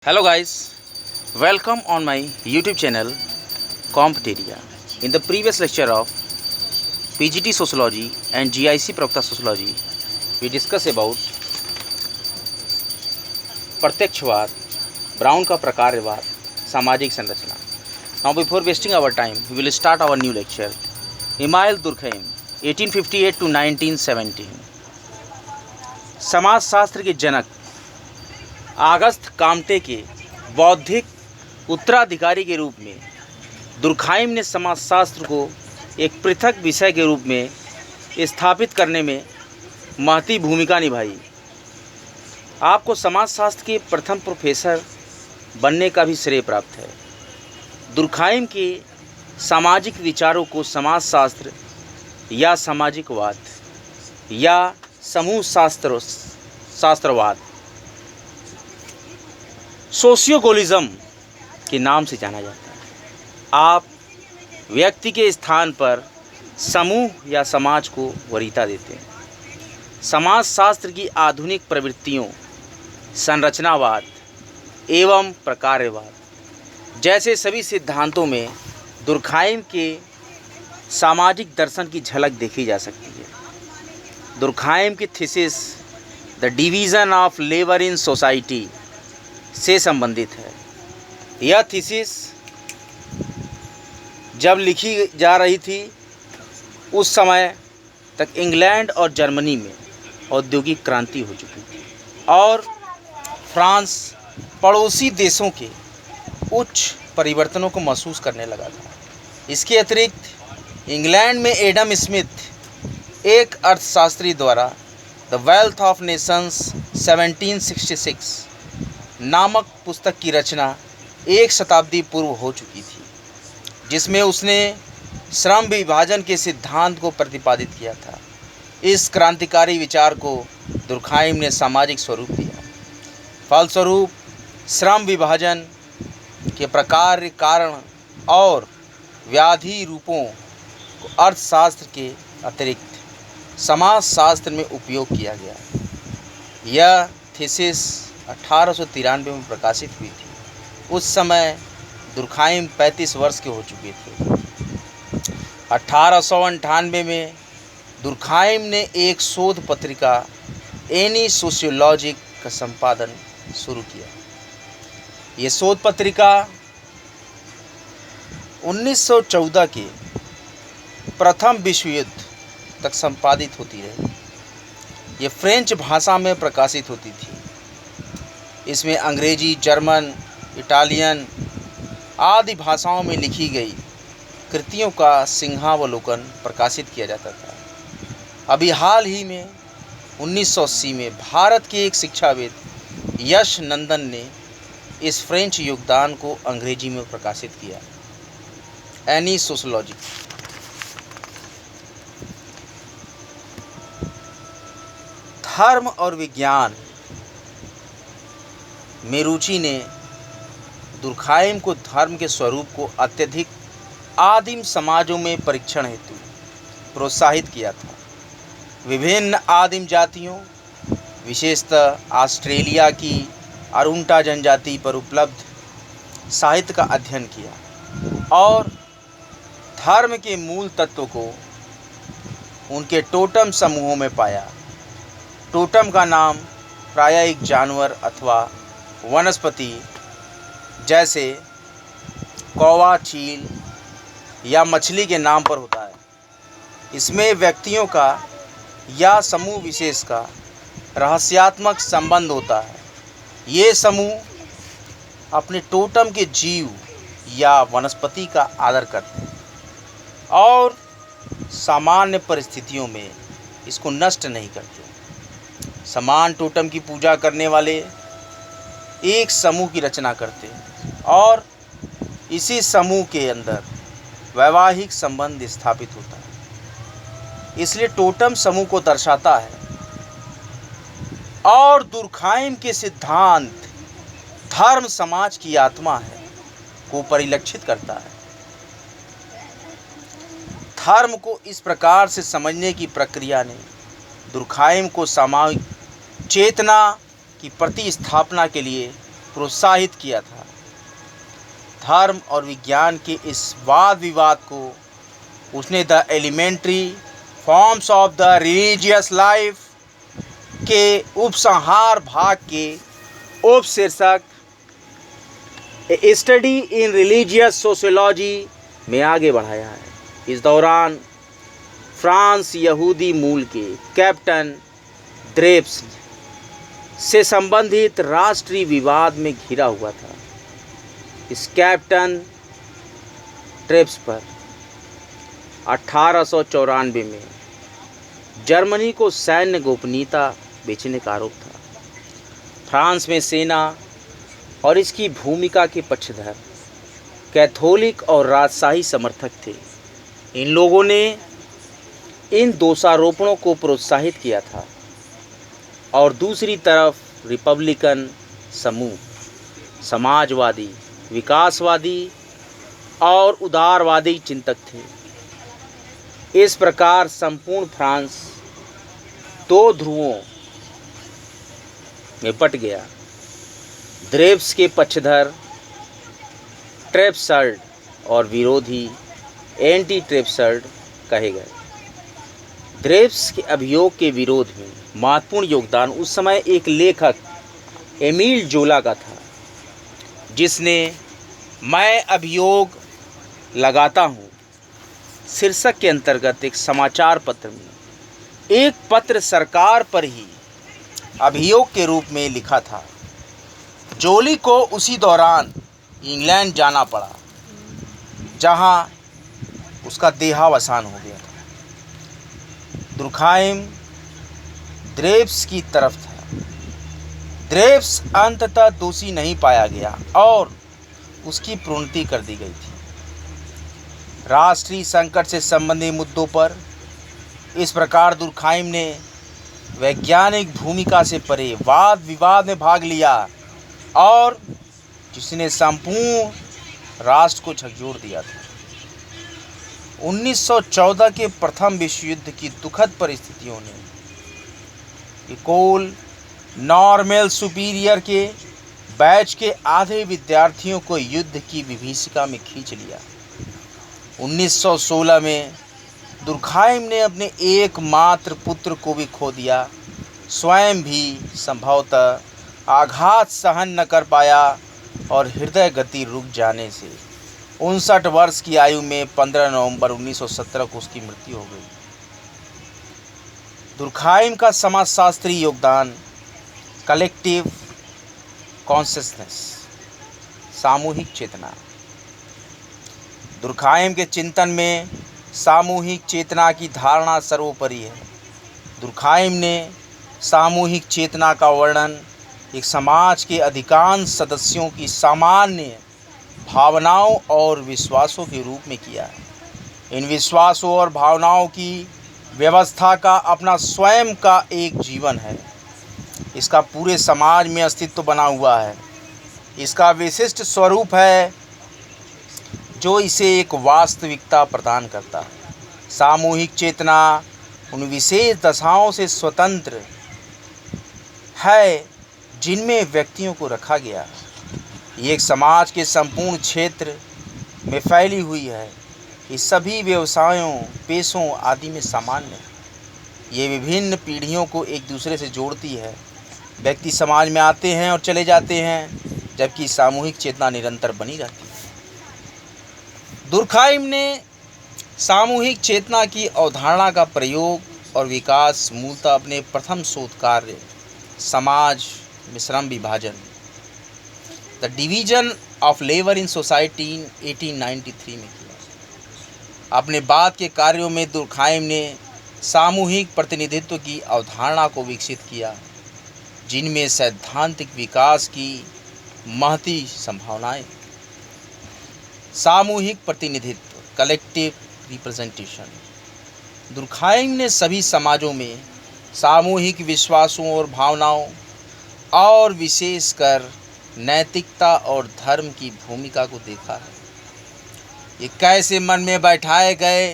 Hello guys, welcome on my YouTube channel Competeria. In the previous lecture of PGT Sociology and GIC Pravta Sociology, we discuss about प्रत्यक्षवाद, Brown का प्रकारवाद, सामाजिक संरचना. Now before wasting our time, we will start our new lecture. Emile Durkheim, 1858 to 1917. समाजशास्त्र के जनक August Comte के बौद्धिक उत्तराधिकारी के रूप में दुर्खाइम ने समाजशास्त्र को एक पृथक विषय के रूप में स्थापित करने में महती भूमिका निभाई. आपको समाजशास्त्र के प्रथम प्रोफेसर बनने का भी श्रेय प्राप्त है. दुर्खाइम के सामाजिक विचारों को समाजशास्त्र या सामाजिकवाद या समूह शास्त्रवाद सोशियोगोलिज्म के नाम से जाना जाता है. आप व्यक्ति के स्थान पर समूह या समाज को वरीयता देते हैं. समाजशास्त्र की आधुनिक प्रवृत्तियों संरचनावाद एवं प्रकारवाद जैसे सभी सिद्धांतों में दुर्खाइम के सामाजिक दर्शन की झलक देखी जा सकती है. दुर्खाइम की thesis the division of labour in society से संबंधित है. यह थीसिस जब लिखी जा रही थी उस समय तक इंग्लैंड और जर्मनी में औद्योगिक क्रांति हो चुकी थी और फ्रांस पड़ोसी देशों के उच्च परिवर्तनों को महसूस करने लगा था. इसके अतिरिक्त इंग्लैंड में एडम स्मिथ एक अर्थशास्त्री द्वारा द वेल्थ ऑफ नेशंस 1766 नामक पुस्तक की रचना एक शताब्दी पूर्व हो चुकी थी, जिसमें उसने श्रम विभाजन के सिद्धांत को प्रतिपादित किया था. इस क्रांतिकारी विचार को दुर्खाइम ने सामाजिक स्वरूप दिया. फलस्वरूप श्रम विभाजन के प्रकार, कारण और व्याधि रूपों को अर्थशास्त्र के अतिरिक्त समाजशास्त्र में उपयोग किया गया. यह थीसिस 1893 में प्रकाशित हुई थी. उस समय दुर्खाइम 35 वर्ष के हो चुके थे. 1898 में दुर्खाइम ने एक शोध पत्रिका एनी सोशियोलॉजिक का संपादन शुरू किया. ये शोध पत्रिका 1914 के प्रथम विश्व युद्ध तक संपादित होती रही. ये फ्रेंच भाषा में प्रकाशित होती थी. इसमें अंग्रेजी, जर्मन, इटालियन आदि भाषाओं में लिखी गई कृतियों का सिंहावलोकन प्रकाशित किया जाता था. अभी हाल ही में 1980 में भारत के एक शिक्षाविद यश नंदन ने इस फ्रेंच योगदान को अंग्रेजी में प्रकाशित किया. Any sociology. धर्म और विज्ञान में रुचि ने दुर्खाइम को धर्म के स्वरूप को अत्यधिक आदिम समाजों में परीक्षण हेतु प्रोत्साहित किया था. विभिन्न आदिम जातियों, विशेषतः ऑस्ट्रेलिया की अरुंटा जनजाति पर उपलब्ध साहित्य का अध्ययन किया और धर्म के मूल तत्वों को उनके टोटम समूहों में पाया. टोटम का नाम प्रायः एक जानवर अथवा वनस्पति जैसे कौवा, चील या मछली के नाम पर होता है. इसमें व्यक्तियों का या समूह विशेष का रहस्यात्मक संबंध होता है. ये समूह अपने टोटम के जीव या वनस्पति का आदर करते हैं और सामान्य परिस्थितियों में इसको नष्ट नहीं करते. समान टोटम की पूजा करने वाले एक समूह की रचना करते हैं और इसी समूह के अंदर वैवाहिक संबंध स्थापित होता है. इसलिए टोटम समूह को दर्शाता है और दुर्खाइम के सिद्धांत धर्म समाज की आत्मा है को परिलक्षित करता है. धर्म को इस प्रकार से समझने की प्रक्रिया ने दुर्खाइम को सामाजिक चेतना की प्रतिस्थापना के लिए प्रोत्साहित किया था। धर्म और विज्ञान के इस वाद विवाद को उसने the elementary forms of the religious life के उपसंहार भाग के उपशीर्षक a study in religious sociology में आगे बढ़ाया है। इस दौरान फ्रांस यहूदी मूल के कैप्टन ड्रेप्स से संबंधित राष्ट्रीय विवाद में घिरा हुआ था। इस कैप्टन ड्रेप्स पर 1894 में जर्मनी को सैन्य गोपनीयता बेचने का आरोप था। फ्रांस में सेना और इसकी भूमिका के पक्षधर कैथोलिक और राजशाही समर्थक थे। इन लोगों ने इन दोषारोपणों को प्रोत्साहित किया था और दूसरी तरफ रिपब्लिकन समूह समाजवादी, विकासवादी और उदारवादी चिंतक थे। इस प्रकार संपूर्ण फ्रांस दो ध्रुवों में बट गया। ड्रेप्स के पक्षधर ट्रेपसल्ड और विरोधी एंटी ट्रेपसल्ड कहे गए। ड्रेप्स के अभियोग के विरोध में महत्वपूर्ण योगदान उस समय एक लेखक एमिल जोला का था, जिसने मैं अभियोग लगाता हूँ शीर्षक के अंतर्गत एक समाचार पत्र में एक पत्र सरकार पर ही अभियोग के रूप में लिखा था। जोली को उसी दौरान इंग्लैंड जाना पड़ा, जहां उसका देहावसान हो गया था। दुर्खाइम ड्रेप्स की तरफ था। ड्रेप्स अंततः दोषी नहीं पाया गया और उसकी प्रोन्नति कर दी गई थी। राष्ट्रीय संकट से संबंधित मुद्दों पर इस प्रकार दुर्खाइम ने वैज्ञानिक भूमिका से परे वाद विवाद में भाग लिया और जिसने संपूर्ण राष्ट्र को झकझोर दिया था। 1914 के प्रथम विश्व युद्ध की दुखद परिस्थितियों ने इकोल नॉर्मल सुपीरियर के बैच के आधे विद्यार्थियों को युद्ध की विभीषिका में खींच लिया। 1916 में दुर्खाइम ने अपने एकमात्र पुत्र को भी खो दिया। स्वयं भी संभवतः आघात सहन न कर पाया और हृदय गति रुक जाने से 59 वर्ष की आयु में 15 नवंबर 1917 को उसकी मृत्यु हो गई। दुर्खाइम का समाजशास्त्री योगदान कलेक्टिव कॉन्शियसनेस, सामूहिक चेतना। दुर्खाइम के चिंतन में सामूहिक चेतना की धारणा सर्वोपरि है। दुर्खाइम ने सामूहिक चेतना का वर्णन एक समाज के अधिकांश सदस्यों की सामान्य भावनाओं और विश्वासों के रूप में किया है। इन विश्वासों और भावनाओं की व्यवस्था का अपना स्वयं का एक जीवन है। इसका पूरे समाज में अस्तित्व बना हुआ है। इसका विशिष्ट स्वरूप है जो इसे एक वास्तविकता प्रदान करता है। सामूहिक चेतना उन विशेष दशाओं से स्वतंत्र है जिनमें व्यक्तियों को रखा गया है। ये एक समाज के संपूर्ण क्षेत्र में फैली हुई है। ये सभी व्यवसायों, पेशों आदि में सामान्य है। ये विभिन्न पीढ़ियों को एक दूसरे से जोड़ती है। व्यक्ति समाज में आते हैं और चले जाते हैं, जबकि सामूहिक चेतना निरंतर बनी रहती है। दुर्खाइम ने सामूहिक चेतना की अवधारणा का प्रयोग और विकास मूलतः अपने प्रथम शोध कार्य समाज में श्रम विभाजन, the division of labour in society 1893 में किया। अपने बाद के कार्यों में दुर्खाइम ने सामूहिक प्रतिनिधित्व की अवधारणा को विकसित किया, जिनमें सैद्धांतिक विकास की महती संभावनाएं। सामूहिक प्रतिनिधित्व, कलेक्टिव रिप्रेजेंटेशन। दुर्खाइम ने सभी समाजों में सामूहिक विश्वासों और भावनाओं और विशेषकर नैतिकता और धर्म की भूमिका को देखा है। ये कैसे मन में बैठाए गए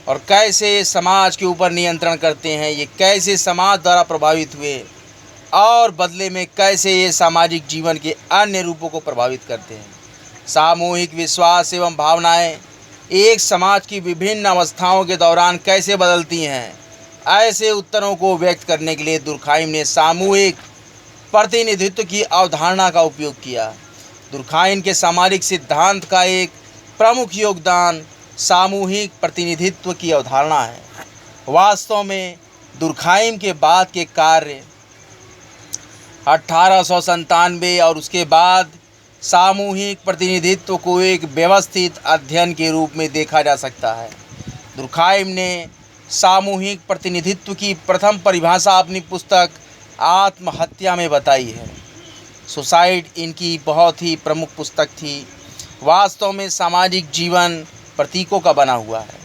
और कैसे समाज के ऊपर नियंत्रण करते हैं, ये कैसे समाज द्वारा प्रभावित हुए, और बदले में कैसे ये सामाजिक जीवन के अन्य रूपों को प्रभावित करते हैं। सामूहिक विश्वास एवं भावनाएं एक समाज की विभिन्न अवस्थाओं के दौरान कैसे बदलती हैं, ऐसे उत्तरों को व्यक्त करने के लिए दुर्खाइम ने सामूहिक प्रतिनिधित्व की अवधारणा का उपयोग किया। दुर्खाइम के सामाजिक सिद्धांत का एक प्रमुख योगदान सामूहिक प्रतिनिधित्व की अवधारणा है। वास्तव में दुर्खाइम के बाद के कार्य 1897 और उसके बाद सामूहिक प्रतिनिधित्व को एक व्यवस्थित अध्ययन के रूप में देखा जा सकता है। दुर्खाइम ने सामूहिक प्रतिनिधित्व की प्रथम परिभाषा अपनी पुस्तक आत्महत्या में बताई है। सुसाइड इनकी बहुत ही प्रमुख पुस्तक थी। वास्तव में सामाजिक जीवन प्रतीकों का बना हुआ है।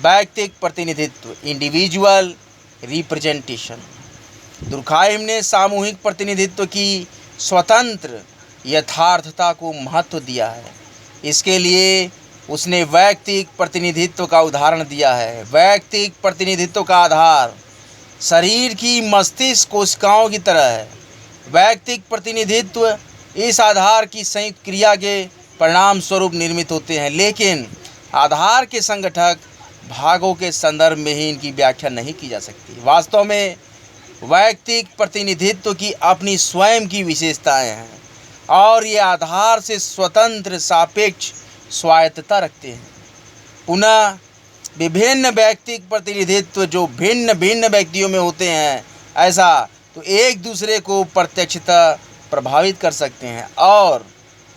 वैयक्तिक प्रतिनिधित्व, इंडिविजुअल रिप्रेजेंटेशन। दुर्खाइम ने सामूहिक प्रतिनिधित्व की स्वतंत्र यथार्थता को महत्व दिया है। इसके लिए उसने वैयक्तिक प्रतिनिधित्व का उदाहरण दिया है। वैयक्तिक प्रतिनिधित्व का आधार शरीर की मस्तिष्क कोशिकाओं की तरह है। वैयक्तिक प्रतिनिधित्व इस आधार की संयुक्त क्रिया के परिणाम स्वरूप निर्मित होते हैं, लेकिन आधार के संगठक भागों के संदर्भ में ही इनकी व्याख्या नहीं की जा सकती। वास्तव में वैयक्तिक प्रतिनिधित्व की अपनी स्वयं की विशेषताएं हैं और ये आधार से स्वतंत्र सापेक्ष स्वायत्तता रखते हैं। पुनः विभिन्न वैयक्तिक प्रतिनिधित्व जो भिन्न भिन्न व्यक्तियों में होते हैं, ऐसा तो एक दूसरे को प्रत्यक्षतः प्रभावित कर सकते हैं और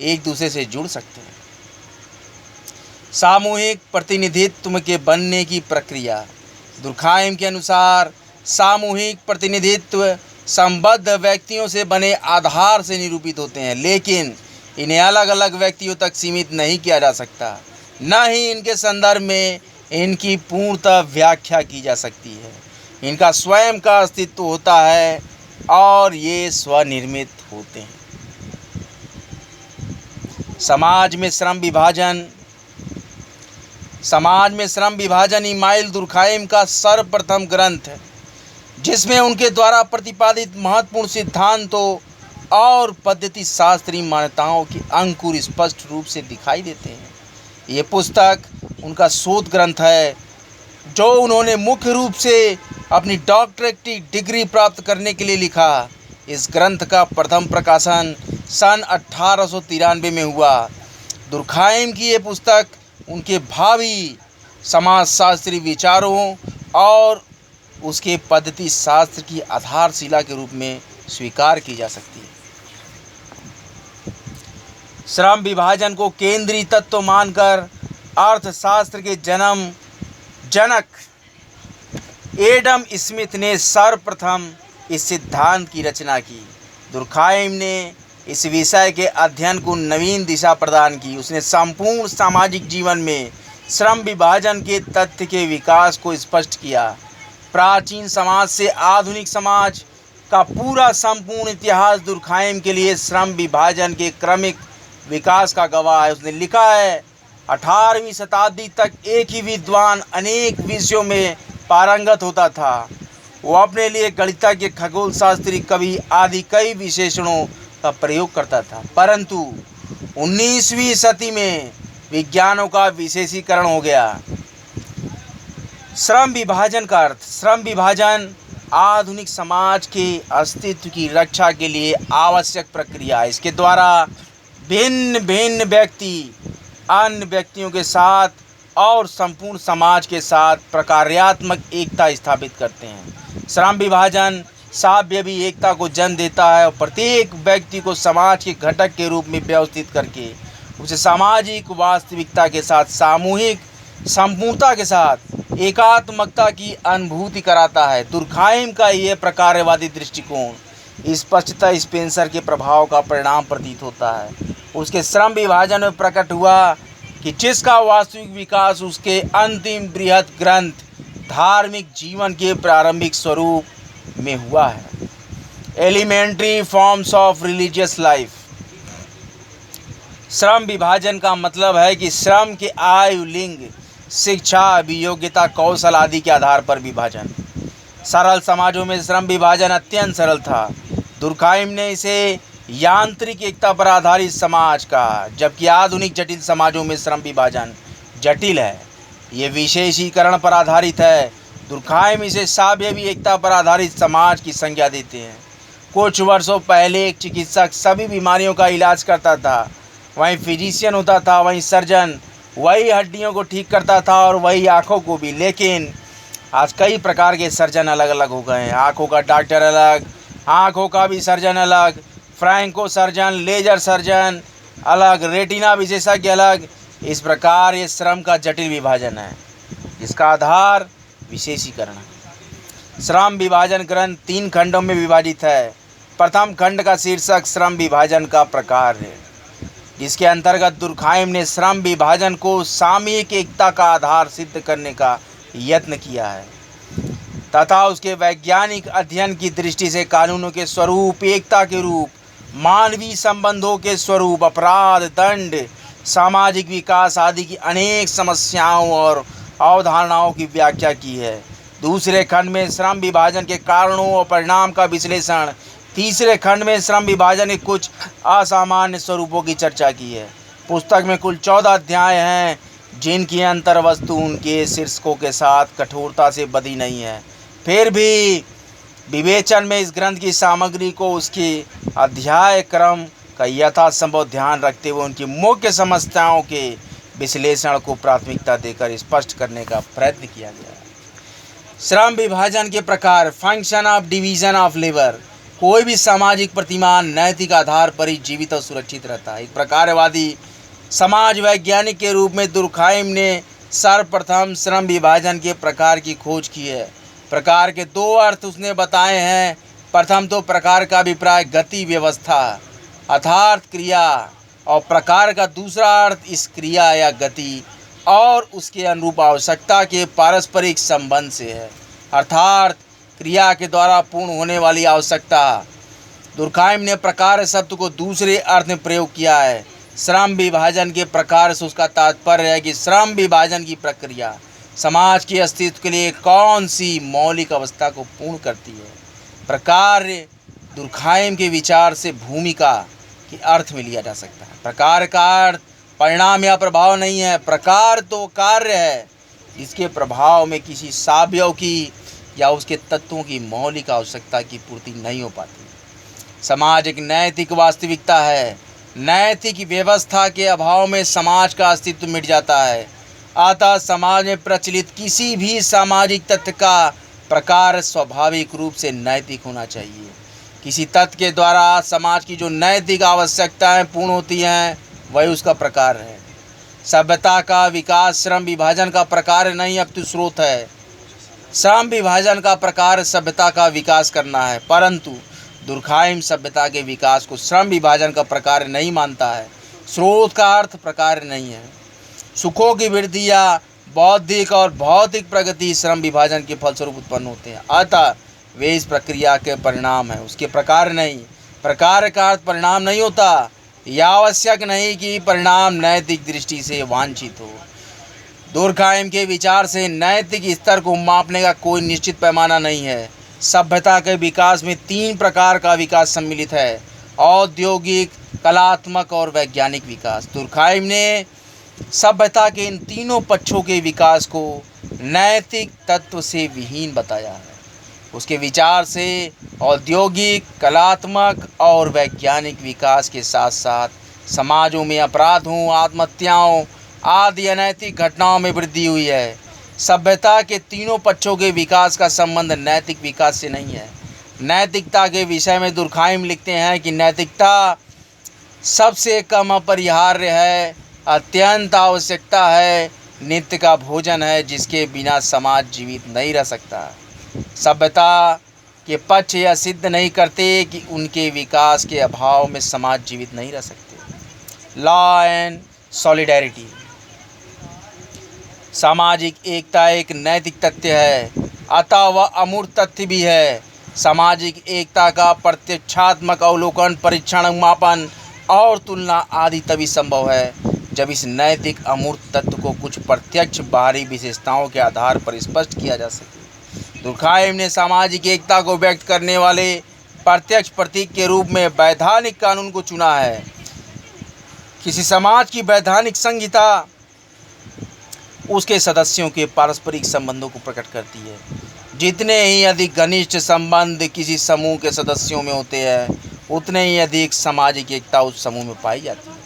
एक दूसरे से जुड़ सकते हैं। सामूहिक प्रतिनिधित्व के बनने की प्रक्रिया। दुर्खाइम के अनुसार सामूहिक प्रतिनिधित्व संबद्ध व्यक्तियों से बने आधार से निरूपित होते हैं, लेकिन इन्हें अलग अलग व्यक्तियों तक सीमित नहीं किया जा सकता, न ही इनके संदर्भ में इनकी पूर्णतः व्याख्या की जा सकती है। इनका स्वयं का अस्तित्व होता है और ये स्वनिर्मित होते हैं। समाज में श्रम विभाजन इमाइल दुर्खाइम का सर्वप्रथम ग्रंथ है, जिसमें उनके द्वारा प्रतिपादित महत्वपूर्ण सिद्धांतों और पद्धति शास्त्रीय मान्यताओं के अंकुर स्पष्ट रूप से दिखाई देते हैं। ये पुस्तक उनका शोध ग्रंथ है, जो उन्होंने मुख्य रूप से अपनी डॉक्टरेट की डिग्री प्राप्त करने के लिए लिखा। इस ग्रंथ का प्रथम प्रकाशन सन 1893 में हुआ। दुर्खाइम की ये पुस्तक उनके भावी समाजशास्त्री विचारों और उसके पद्धति शास्त्र की आधारशिला के रूप में स्वीकार की जा सकती है। श्रम विभाजन को केंद्रीय तत्व मानकर अर्थशास्त्र के जनक एडम स्मिथ ने सर्वप्रथम इस सिद्धांत की रचना की। दुर्खाइम ने इस विषय के अध्ययन को नवीन दिशा प्रदान की। उसने संपूर्ण सामाजिक जीवन में श्रम विभाजन के तथ्य के विकास को स्पष्ट किया। प्राचीन समाज से आधुनिक समाज का पूरा संपूर्ण इतिहास दुर्खाइम के लिए श्रम विभाजन के क्रमिक विकास का गवाह है। उसने लिखा है, 18वीं शताब्दी तक एक ही विद्वान अनेक विषयों में पारंगत होता था। वो अपने लिए गणितज्ञ, खगोल शास्त्री, कवि आदि कई विशेषणों का प्रयोग करता था, परंतु 19वीं सदी में विज्ञानों का विशेषीकरण हो गया। श्रम विभाजन का अर्थ, श्रम विभाजन आधुनिक समाज के अस्तित्व की रक्षा के लिए आवश्यक प्रक्रिया है। इसके द्वारा भिन्न भिन्न व्यक्ति अन्य व्यक्तियों के साथ और संपूर्ण समाज के साथ प्रकार्यात्मक एकता स्थापित करते हैं। श्रम विभाजन साव्यवी एकता को जन्म देता है और प्रत्येक व्यक्ति को समाज के घटक के रूप में व्यवस्थित करके उसे सामाजिक वास्तविकता के साथ सामूहिक संपूर्णता के साथ एकात्मकता की अनुभूति कराता है। दुर्खाइम का यह प्रकारवादी दृष्टिकोण स्पष्टतः स्पेंसर के प्रभाव का परिणाम प्रतीत होता है। उसके श्रम विभाजन में प्रकट हुआ कि जिसका वास्तविक विकास उसके अंतिम बृहत ग्रंथ धार्मिक जीवन के प्रारंभिक स्वरूप में हुआ है। Elementary forms of religious life. श्रम विभाजन का मतलब है कि श्रम के आयु, लिंग, शिक्षा, अभियोग्यता, कौशल आदि के आधार पर विभाजन। सरल समाजों में श्रम विभाजन अत्यंत सरल था। दुर्खाइम ने इसे यांत्रिक एकता पर आधारित समाज कहा, जबकि आधुनिक जटिल समाजों में श्रम विभाजन जटिल है, ये विशेषीकरण पर आधारित है। दुर्खाइम इसे साम्यवी एकता पर आधारित समाज की संज्ञा देते हैं। कुछ वर्षों पहले एक चिकित्सक सभी बीमारियों का इलाज करता था, वहीं फिजिशियन होता था, वहीं सर्जन, वही हड्डियों को ठीक करता था और वही आँखों को भी। लेकिन आज कई प्रकार के सर्जन अलग अलग हो गए हैं। आँखों का डॉक्टर अलग, आँखों का भी सर्जन अलग, फ्रैंको सर्जन, लेजर सर्जन अलग, रेटिना विशेषज्ञ अलग। इस प्रकार ये श्रम का जटिल विभाजन है, जिसका आधार विशेषीकरण है। श्रम विभाजन ग्रंथ 3 खंडों में विभाजित है। प्रथम खंड का शीर्षक श्रम विभाजन का प्रकार है, जिसके अंतर्गत दुर्खाइम ने श्रम विभाजन को सामयिक एकता का आधार सिद्ध करने का यत्न किया है तथा उसके वैज्ञानिक अध्ययन की दृष्टि से कानूनों के स्वरूप, एकता के रूप, मानवीय संबंधों के स्वरूप, अपराध, दंड, सामाजिक विकास आदि की अनेक समस्याओं और अवधारणाओं की व्याख्या की है। दूसरे खंड में श्रम विभाजन के कारणों और परिणाम का विश्लेषण, तीसरे खंड में श्रम विभाजन के कुछ असामान्य स्वरूपों की चर्चा की है। पुस्तक में कुल 14 अध्याय हैं, जिनकी अंतर्वस्तु उनके शीर्षकों के साथ कठोरता से बधी नहीं है। फिर भी विवेचन में इस ग्रंथ की सामग्री को उसके अध्याय क्रम का यथासंभव ध्यान रखते हुए उनकी मुख्य समस्याओं के विश्लेषण को प्राथमिकता देकर स्पष्ट करने का प्रयत्न किया गया है। श्रम विभाजन के प्रकार, function of division of labour. कोई भी सामाजिक प्रतिमान नैतिक आधार पर ही जीवित और सुरक्षित रहता है। एक प्रकारवादी समाज वैज्ञानिक के रूप में दुर्खाइम ने सर्वप्रथम श्रम विभाजन के प्रकार की खोज की है। प्रकार के 2 अर्थ उसने बताए हैं। प्रथम तो प्रकार का अभिप्राय गति व्यवस्था अर्थात क्रिया, और प्रकार का दूसरा अर्थ इस क्रिया या गति और उसके अनुरूप आवश्यकता के पारस्परिक संबंध से है, अर्थात क्रिया के द्वारा पूर्ण होने वाली आवश्यकता। दुर्खाइम ने प्रकार शब्द को दूसरे अर्थ में प्रयोग किया है। श्रम विभाजन के प्रकार से उसका तात्पर्य है कि श्रम विभाजन की प्रक्रिया समाज के अस्तित्व के लिए कौन सी मौलिक अवस्था को पूर्ण करती है। प्रकार दुर्खाइम के विचार से भूमिका के अर्थ में लिया जा सकता है। प्रकार का अर्थ परिणाम या प्रभाव नहीं है। प्रकार तो कार्य है जिसके प्रभाव में किसी सावयव की या उसके तत्वों की मौलिक आवश्यकता की पूर्ति नहीं हो पाती। समाज एक नैतिक वास्तविकता है। नैतिक व्यवस्था के अभाव में समाज का अस्तित्व मिट जाता है। अतः समाज में प्रचलित किसी भी सामाजिक तत्व का प्रकार स्वाभाविक रूप से नैतिक होना चाहिए। किसी तत्व के द्वारा समाज की जो नैतिक आवश्यकताएं पूर्ण होती हैं, वही उसका प्रकार है। सभ्यता का विकास श्रम विभाजन का प्रकार नहीं, अपितु स्रोत है। श्रम विभाजन का प्रकार सभ्यता का विकास करना है, परंतु दुर्खाइम सभ्यता के विकास को श्रम विभाजन का प्रकार नहीं मानता है। स्रोत का अर्थ प्रकार नहीं है। सुखों की वृद्धि या बौद्धिक और भौतिक प्रगति श्रम विभाजन के फलस्वरूप उत्पन्न होते हैं, अतः वे इस प्रक्रिया के परिणाम हैं, उसके प्रकार नहीं। प्रकार का अर्थ परिणाम नहीं होता। यह आवश्यक नहीं कि परिणाम नैतिक दृष्टि से वांछित हो। दुर्खाइम के विचार से नैतिक स्तर को मापने का कोई निश्चित पैमाना नहीं है। सभ्यता के विकास में 3 प्रकार का विकास सम्मिलित है: औद्योगिक, कलात्मक और वैज्ञानिक विकास। दुर्खाइम ने सभ्यता के इन तीनों पक्षों के विकास को नैतिक तत्व से विहीन बताया है। उसके विचार से औद्योगिक, कलात्मक और वैज्ञानिक विकास के साथ साथ समाजों में अपराधों, आत्महत्याओं आदि अनैतिक घटनाओं में वृद्धि हुई है। सभ्यता के तीनों पक्षों के विकास का संबंध नैतिक विकास से नहीं है। नैतिकता के विषय में दुर्खाइम लिखते हैं कि नैतिकता सबसे कम अपरिहार्य है, अत्यंत आवश्यकता है, नित्य का भोजन है, जिसके बिना समाज जीवित नहीं रह सकता। सभ्यता के पक्ष यह सिद्ध नहीं करते कि उनके विकास के अभाव में समाज जीवित नहीं रह सकते। Law and solidarity. सामाजिक एकता एक नैतिक तथ्य है, अतः वह अमूर्त तथ्य भी है। सामाजिक एकता का प्रत्यक्षात्मक अवलोकन, परीक्षण, मापन और तुलना आदि तभी संभव है जब इस नैतिक अमूर्त तत्व को कुछ प्रत्यक्ष बाहरी विशेषताओं के आधार पर स्पष्ट किया जा सके। दुर्खाइम ने सामाजिक एकता को व्यक्त करने वाले प्रत्यक्ष प्रतीक के रूप में वैधानिक कानून को चुना है। किसी समाज की वैधानिक संहिता उसके सदस्यों के पारस्परिक संबंधों को प्रकट करती है। जितने ही अधिक घनिष्ठ संबंध किसी समूह के सदस्यों में होते हैं, उतने ही अधिक सामाजिक एकता उस समूह में पाई जाती है।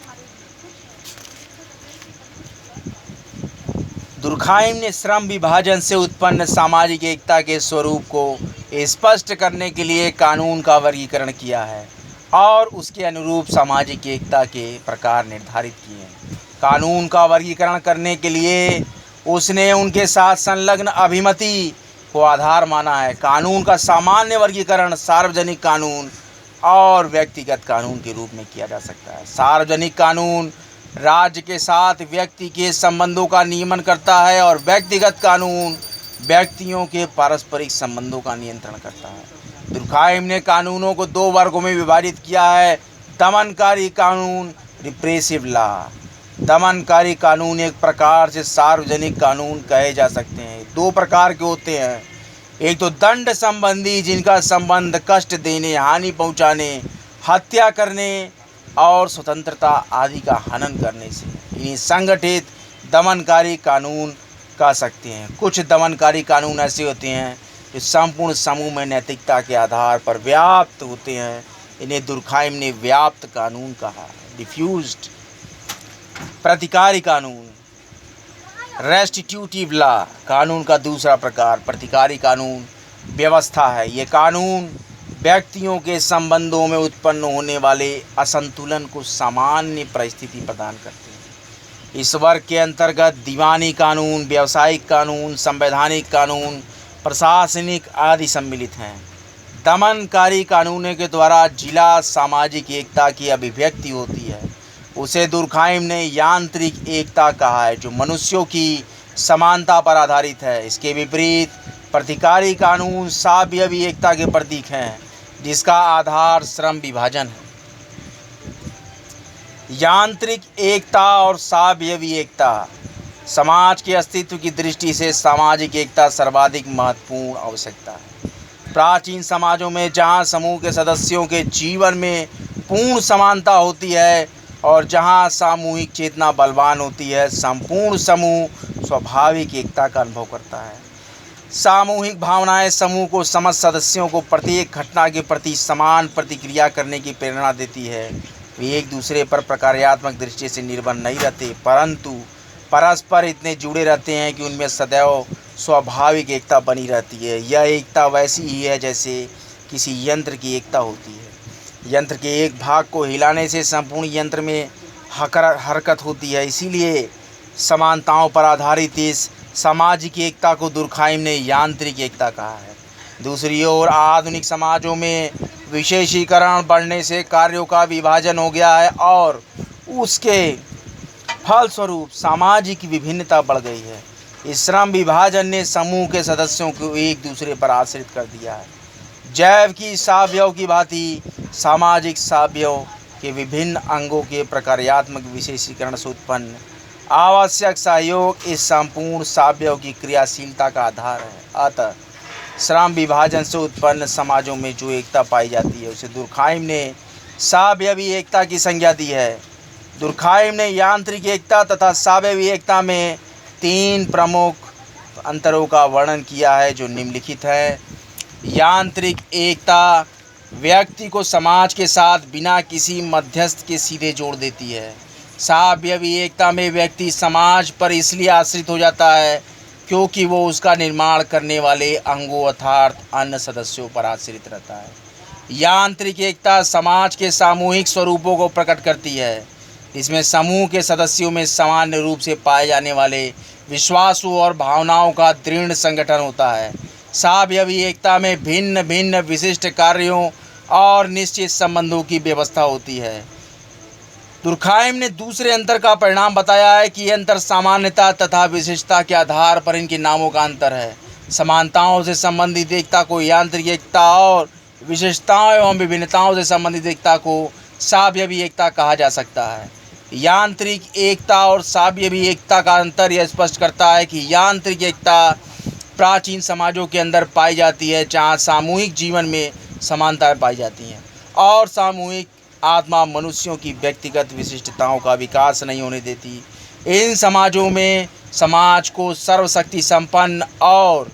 दुर्खाइम ने श्रम विभाजन से उत्पन्न सामाजिक एकता के स्वरूप को स्पष्ट करने के लिए कानून का वर्गीकरण किया है और उसके अनुरूप सामाजिक एकता के प्रकार निर्धारित किए हैं। कानून का वर्गीकरण करने के लिए उसने उनके साथ संलग्न अभिमति को आधार माना है। कानून का सामान्य वर्गीकरण सार्वजनिक कानून और व्यक्तिगत कानून के रूप में किया जा सकता है। सार्वजनिक कानून राज्य के साथ व्यक्ति के संबंधों का नियमन करता है और व्यक्तिगत कानून व्यक्तियों के पारस्परिक संबंधों का नियंत्रण करता है। दुर्खाइम ने कानूनों को दो वर्गों में विभाजित किया है। दमनकारी कानून, रिप्रेसिव लॉ। दमनकारी कानून एक प्रकार से सार्वजनिक कानून कहे जा सकते हैं। दो प्रकार के होते हैं। एक तो दंड संबंधी, जिनका संबंध कष्ट देने, हानि पहुंचाने, हत्या करने और स्वतंत्रता आदि का हनन करने से, इन्हें संगठित दमनकारी कानून कह सकते हैं। कुछ दमनकारी कानून ऐसे होते हैं जो संपूर्ण समूह में नैतिकता के आधार पर व्याप्त होते हैं। इन्हें दुर्खाइम ने व्याप्त कानून कहा, डिफ्यूज्ड। प्रतिकारी कानून, रेस्टिट्यूटिव लॉ। कानून का दूसरा प्रकार प्रतिकारी कानून व्यवस्था है। ये कानून व्यक्तियों के संबंधों में उत्पन्न होने वाले असंतुलन को सामान्य परिस्थिति प्रदान करते हैं। इस वर्ग के अंतर्गत दीवानी कानून, व्यावसायिक कानून, संवैधानिक कानून, प्रशासनिक आदि सम्मिलित हैं। दमनकारी कानूनों के द्वारा जिला सामाजिक एकता की अभिव्यक्ति होती है। उसे दुर्खाइम ने यांत्रिक एकता कहा है, जो मनुष्यों की समानता पर आधारित है। इसके विपरीत प्रतिकारी कानून सावयवी एकता के प्रतीक हैं, जिसका आधार श्रम विभाजन है। यांत्रिक एकता और सावयवी एकता। समाज के अस्तित्व की दृष्टि से सामाजिक एकता सर्वाधिक महत्वपूर्ण आवश्यकता है। प्राचीन समाजों में जहाँ समूह के सदस्यों के जीवन में पूर्ण समानता होती है और जहाँ सामूहिक चेतना बलवान होती है, संपूर्ण समूह स्वाभाविक एकता का अनुभव करता है। सामूहिक भावनाएं समूह को समस्त सदस्यों को प्रत्येक घटना के प्रति समान प्रतिक्रिया करने की प्रेरणा देती है। वे एक दूसरे पर प्रकार्यात्मक दृष्टि से निर्भर नहीं रहते, परंतु परस्पर इतने जुड़े रहते हैं कि उनमें सदैव स्वाभाविक एकता बनी रहती है। यह एकता वैसी ही है जैसे किसी यंत्र की एकता होती है। यंत्र के एक भाग को हिलाने से संपूर्ण यंत्र में हरकत होती है। इसीलिए समानताओं पर आधारित इस सामाजिक एकता को दुर्खाइम ने यांत्रिक एकता कहा है। दूसरी ओर आधुनिक समाजों में विशेषीकरण बढ़ने से कार्यों का विभाजन हो गया है और उसके फलस्वरूप सामाजिक विभिन्नता बढ़ गई है। इस श्रम विभाजन ने समूह के सदस्यों को एक दूसरे पर आश्रित कर दिया है। जैव की सावयव की भांति सामाजिक सावयव के विभिन्न अंगों के प्रकार्यात्मक विशेषीकरण से उत्पन्न आवश्यक सहयोग इस संपूर्ण सावयव की क्रियाशीलता का आधार है। अतः श्रम विभाजन से उत्पन्न समाजों में जो एकता पाई जाती है, उसे दुर्खाइम ने सावयवी एकता की संज्ञा दी है। दुर्खाइम ने यांत्रिक एकता तथा सावयवी एकता में तीन प्रमुख अंतरों का वर्णन किया है, जो निम्नलिखित है। यांत्रिक एकता व्यक्ति को समाज के साथ बिना किसी मध्यस्थ के सीधे जोड़ देती है। सावयवी एकता में व्यक्ति समाज पर इसलिए आश्रित हो जाता है क्योंकि वो उसका निर्माण करने वाले अंगों अर्थात अन्य सदस्यों पर आश्रित रहता है। यांत्रिक एकता समाज के सामूहिक स्वरूपों को प्रकट करती है, इसमें समूह के सदस्यों में सामान्य रूप से पाए जाने वाले विश्वासों और भावनाओं का दृढ़ संगठन होता है। सावयवी एकता में भिन्न भिन्न विशिष्ट कार्यों और निश्चित संबंधों की व्यवस्था होती है। दुर्खाइम ने दूसरे अंतर का परिणाम बताया है कि यह अंतर सामान्यता तथा विशिष्टता के आधार पर इनके नामों का अंतर है। समानताओं से संबंधित एकता को यांत्रिक एकता और विशिष्टताओं एवं विभिन्नताओं से संबंधित एकता को सावयवी एकता कहा जा सकता है। यांत्रिक एकता और सावयवी एकता का अंतर यह स्पष्ट करता है कि यांत्रिक एकता प्राचीन समाजों के अंदर पाई जाती है, जहाँ सामूहिक जीवन में समानताएं पाई जाती हैं और सामूहिक आत्मा मनुष्यों की व्यक्तिगत विशिष्टताओं का विकास नहीं होने देती। इन समाजों में समाज को सर्वशक्ति संपन्न और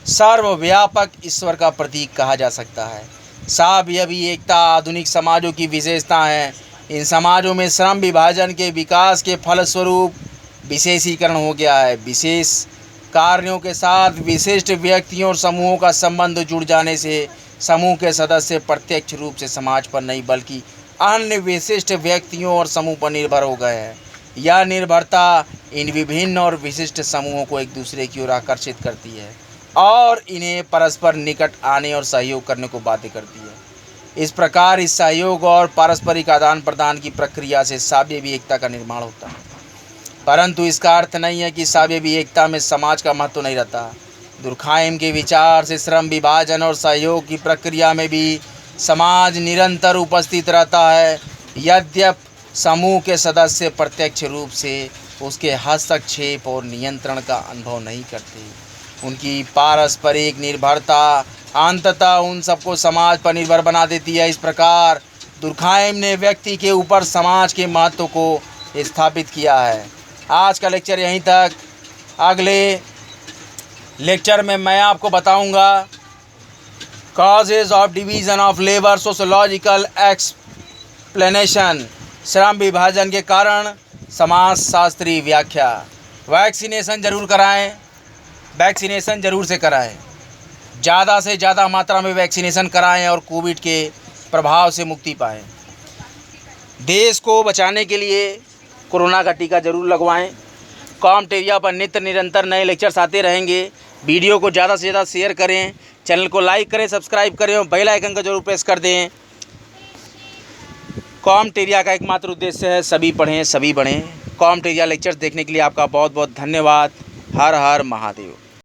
सर्वव्यापक ईश्वर का प्रतीक कहा जा सकता है। सावयवी एकता आधुनिक समाजों की विशेषता है। इन समाजों में श्रम विभाजन के विकास के फलस्वरूप विशेषीकरण हो गया है। विशेष कार्यों के साथ विशिष्ट व्यक्तियों और समूहों का संबंध जुड़ जाने से समूह के सदस्य प्रत्यक्ष रूप से समाज पर नहीं बल्कि अन्य विशिष्ट व्यक्तियों और समूह पर निर्भर हो गए हैं। यह निर्भरता इन विभिन्न और विशिष्ट समूहों को एक दूसरे की ओर आकर्षित करती है और इन्हें परस्पर निकट आने और सहयोग करने को बाध्य करती है। इस प्रकार इस सहयोग और पारस्परिक आदान प्रदान की प्रक्रिया से सावयवी एकता का निर्माण होता है। परंतु इसका अर्थ नहीं है कि सावयवी एकता में समाज का महत्व नहीं रहता। दुर्खाइम के विचार से श्रम विभाजन और सहयोग की प्रक्रिया में भी समाज निरंतर उपस्थित रहता है, यद्यपि समूह के सदस्य प्रत्यक्ष रूप से उसके हस्तक्षेप और नियंत्रण का अनुभव नहीं करते। उनकी पारस्परिक निर्भरता अंततः उन सबको समाज पर निर्भर बना देती है। इस प्रकार दुर्खाइम ने व्यक्ति के ऊपर समाज के महत्व को स्थापित किया है। आज का लेक्चर यहीं तक। अगले लेक्चर में मैं आपको बताऊंगा causes of division of labour, sociological explanation, श्रम विभाजन के कारण समाज शास्त्रीय व्याख्या। वैक्सीनेशन ज़रूर कराएं, वैक्सीनेशन ज़रूर से कराएं, ज़्यादा से ज़्यादा मात्रा में वैक्सीनेशन कराएं और कोविड के प्रभाव से मुक्ति पाएं। देश को बचाने के लिए कोरोना का टीका ज़रूर लगवाएं। कॉमटेरिया पर नित्य निरंतर नए लेक्चर्स आते रहेंगे। वीडियो को ज़्यादा से ज़्यादा शेयर करें, चैनल को लाइक करें, सब्सक्राइब करें और बेल आइकन को जरूर प्रेस कर दें। कॉमटेरिया का एकमात्र उद्देश्य है सभी पढ़ें सभी बढ़ें। कॉमटेरिया लेक्चर्स देखने के लिए आपका बहुत बहुत धन्यवाद। हर हर महादेव।